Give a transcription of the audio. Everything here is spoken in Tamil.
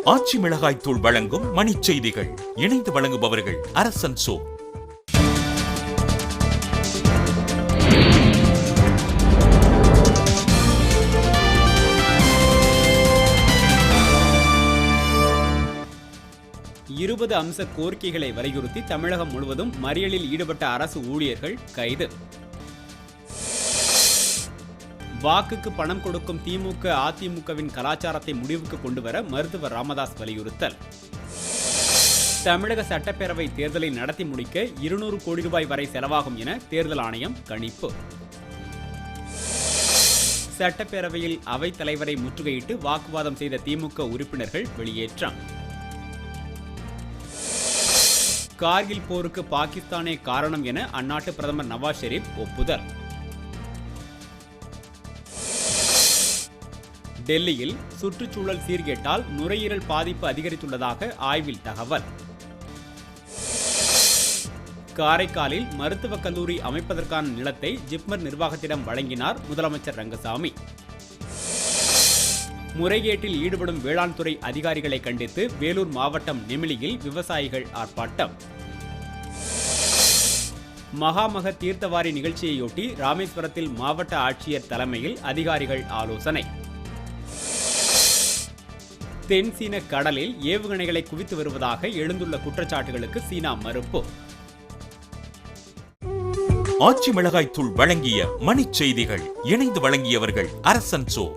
ஆச்சி மிளகாய் தூள் வழங்கும் மணிச் செய்திகள். இணைந்து வழங்குபவர்கள் அரசன் சோ. இருபது அம்ச கோரிக்கைகளை வலியுறுத்தி தமிழகம் முழுவதும் மறியலில் ஈடுபட்ட அரசு ஊழியர்கள் கைது. வாக்குக்கு பணம் கொடுக்கும் திமுக அதிமுகவின் கலாச்சாரத்தை முடிவுக்கு கொண்டுவர மருத்துவர் ராமதாஸ் வலியுறுத்தல். தமிழக சட்டப்பேரவை தேர்தலை நடத்தி முடிக்க 200 கோடி ரூபாய் வரை செலவாகும் என தேர்தல் ஆணையம் கணிப்பு. சட்டப்பேரவையில் அவைத் தலைவரை முற்றுகையிட்டு வாக்குவாதம் செய்த திமுக உறுப்பினர்கள் வெளியேற்றம். கார்கில் போருக்கு பாகிஸ்தானே காரணம் என அந்நாட்டு பிரதமர் நவாஸ் ஷெரீப் ஒப்புதல். டெல்லியில் சுற்றுச்சூழல் சீர்கேட்டால் நுரையீரல் பாதிப்பு அதிகரித்துள்ளதாக ஆய்வில் தகவல். காரைக்காலில் மருத்துவக் கல்லூரி அமைப்பதற்கான நிலத்தை ஜிப்மர் நிர்வாகத்திடம் வழங்கினார் முதலமைச்சர் ரங்கசாமி. முறைகேட்டில் ஈடுபடும் வேளாண் துறை அதிகாரிகளை கண்டித்து வேலூர் மாவட்டம் நெமிலியில் விவசாயிகள் ஆர்ப்பாட்டம். மகாமக தீர்த்தவாரி நிகழ்ச்சியையொட்டி ராமேஸ்வரத்தில் மாவட்ட ஆட்சியர் தலைமையில் அதிகாரிகள் ஆலோசனை. தென் சீன கடலில் ஏவுகணைகளை குவித்து வருவதாக எழுந்துள்ள குற்றச்சாட்டுகளுக்கு சீனா மறுப்பு. ஆச்சி மிளகாய் தூள் வழங்கிய மணிச் செய்திகள். இணைந்து வழங்கியவர்கள் அரசன் சோ.